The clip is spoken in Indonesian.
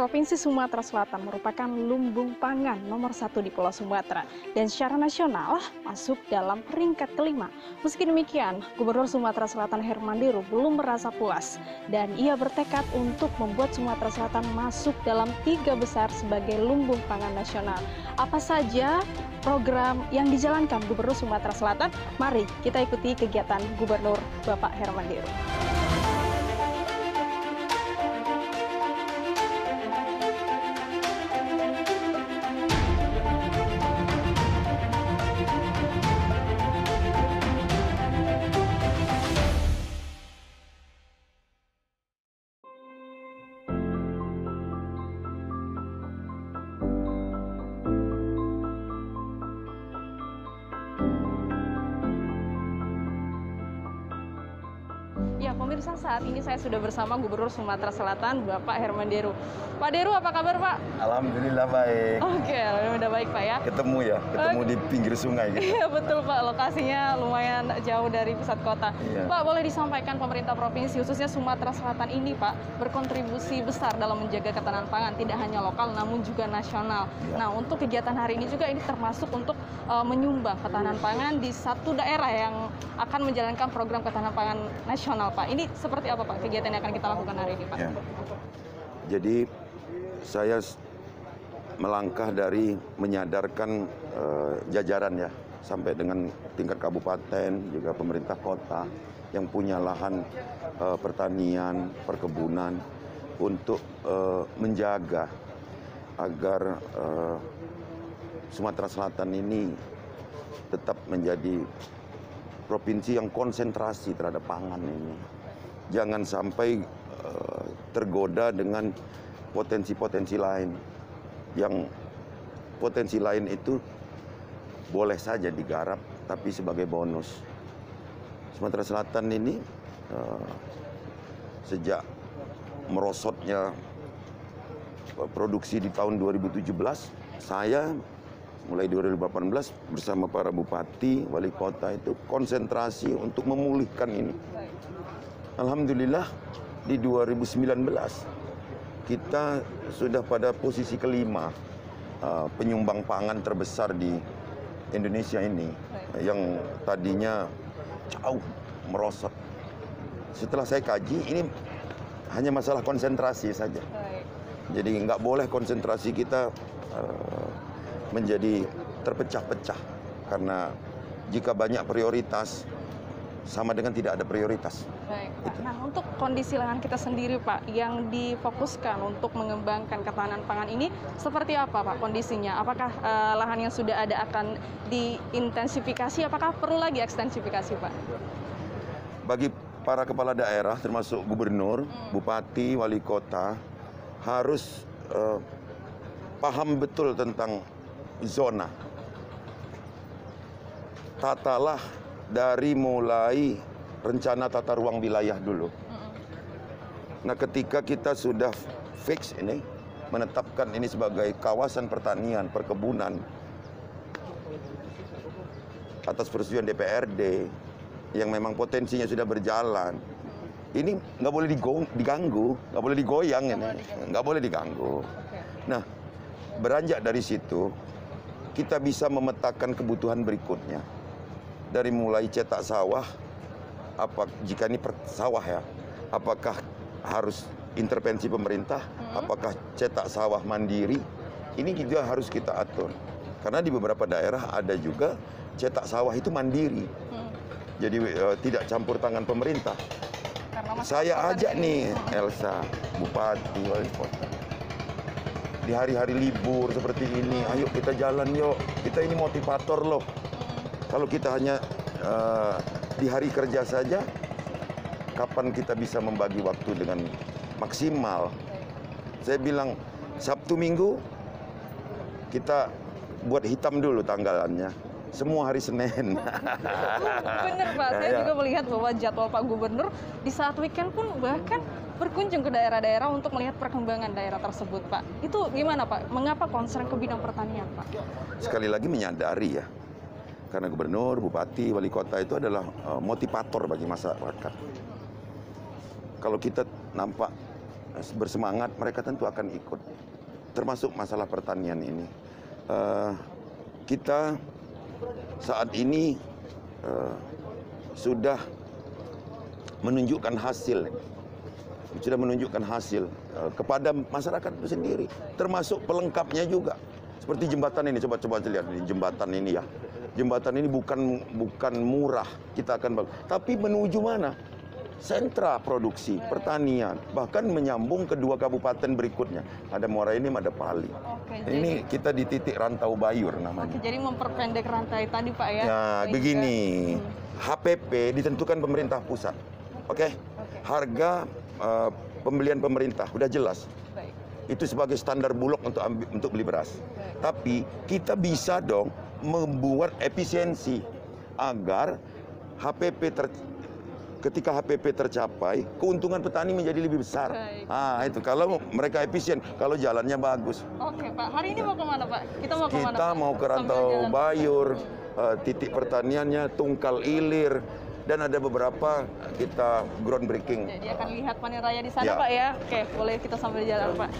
Provinsi Sumatera Selatan merupakan lumbung pangan nomor 1 di Pulau Sumatera dan secara nasional masuk dalam peringkat kelima. Meski demikian, Gubernur Sumatera Selatan Hermanderu belum merasa puas dan ia bertekad untuk membuat Sumatera Selatan masuk dalam 3 besar sebagai lumbung pangan nasional. Apa saja program yang dijalankan Gubernur Sumatera Selatan? Mari kita ikuti kegiatan Gubernur Bapak Hermanderu. Ya, pemirsa, saat ini saya sudah bersama Gubernur Sumatera Selatan, Bapak Hermanderu. Pak Deru, apa kabar, Pak? Alhamdulillah baik. Oke, udah baik, Pak ya. Ketemu di pinggir sungai. Gitu. Iya, betul, Pak. Lokasinya lumayan jauh dari pusat kota. Iya. Pak, boleh disampaikan pemerintah provinsi, khususnya Sumatera Selatan ini, Pak, berkontribusi besar dalam menjaga ketahanan pangan, tidak hanya lokal, namun juga nasional. Iya. Nah, untuk kegiatan hari ini juga ini termasuk untuk menyumbang ketahanan pangan di satu daerah yang akan menjalankan program ketahanan pangan nasional, Pak. Ini seperti apa, Pak, kegiatan yang akan kita lakukan hari ini, Pak? Ya. Jadi saya melangkah dari menyadarkan jajaran ya, sampai dengan tingkat kabupaten, juga pemerintah kota yang punya lahan pertanian, perkebunan, untuk menjaga agar Sumatera Selatan ini tetap menjadi provinsi yang konsentrasi terhadap pangan ini. Jangan sampai tergoda dengan potensi-potensi lain. Yang potensi lain itu boleh saja digarap, tapi sebagai bonus. Sumatera Selatan ini sejak merosotnya produksi di tahun 2017, saya mulai 2018 bersama para bupati, wali kota itu konsentrasi untuk memulihkan ini. Alhamdulillah di 2019 kita sudah pada posisi kelima penyumbang pangan terbesar di Indonesia ini, yang tadinya jauh merosot. Setelah saya kaji, ini hanya masalah konsentrasi saja. Jadi nggak boleh konsentrasi kita menjadi terpecah-pecah, karena jika banyak prioritas sama dengan tidak ada prioritas. Baik, Pak. Nah, untuk kondisi lahan kita sendiri, Pak, yang difokuskan untuk mengembangkan ketahanan pangan ini seperti apa, Pak, kondisinya? Apakah lahan yang sudah ada akan diintensifikasi? Apakah perlu lagi ekstensifikasi, Pak? Bagi para kepala daerah, termasuk gubernur, bupati, wali kota, harus paham betul tentang zona. Tatalah dari mulai rencana tata ruang wilayah dulu. Nah, ketika kita sudah fix ini, menetapkan ini sebagai kawasan pertanian, perkebunan, atas persetujuan DPRD, yang memang potensinya sudah berjalan, ini nggak boleh diganggu, nggak boleh digoyang ini, nggak boleh diganggu. Nah, beranjak dari situ, kita bisa memetakan kebutuhan berikutnya. Dari mulai cetak sawah, jika ini sawah ya, apakah harus intervensi pemerintah, apakah cetak sawah mandiri, ini juga harus kita atur. Karena di beberapa daerah ada juga cetak sawah itu mandiri, jadi tidak campur tangan pemerintah. Saya ajak nih Elsa, bupati, wali kota, di hari-hari libur seperti ini, ayo kita jalan yuk, kita ini motivator loh. Kalau kita hanya di hari kerja saja, kapan kita bisa membagi waktu dengan maksimal? Saya bilang, Sabtu Minggu kita buat hitam dulu tanggalannya. Semua hari Senin. Benar, Pak. Saya juga melihat bahwa jadwal Pak Gubernur di saat weekend pun bahkan berkunjung ke daerah-daerah untuk melihat perkembangan daerah tersebut, Pak. Itu gimana, Pak? Mengapa concern ke bidang pertanian, Pak? Sekali lagi menyadari ya, karena gubernur, bupati, wali kota itu adalah motivator bagi masyarakat. Kalau kita nampak bersemangat, mereka tentu akan ikut. Termasuk masalah pertanian ini. Kita saat ini sudah menunjukkan hasil. Sudah menunjukkan hasil kepada masyarakat itu sendiri. Termasuk pelengkapnya juga. Seperti jembatan ini, coba lihat ini, jembatan ini ya. Jembatan ini bukan murah, kita akan tapi menuju mana? Sentra produksi, pertanian, bahkan menyambung ke 2 kabupaten berikutnya. Ada Muara Enim, ada Pali. Oke, Ini kita di titik Rantau Bayur namanya. Oke, jadi memperpendek rantai tadi Pak ya. Ya, begini, HPP ditentukan pemerintah pusat. Oke? Harga pembelian pemerintah udah jelas. Baik. Itu sebagai standar Bulog untuk beli beras. Tapi kita bisa dong membuat efisiensi agar ketika HPP tercapai, keuntungan petani menjadi lebih besar. Baik. Itu kalau mereka efisien, kalau jalannya bagus. Oke Pak, hari ini mau kemana Pak? Kita mau kemana? Kita mau ke Rantau Bayur, titik pertaniannya, Tungkal Ilir, dan ada beberapa kita groundbreaking. Jadi akan lihat panen raya di sana Ya. Pak ya. Oke, boleh kita sambil jalan Pak.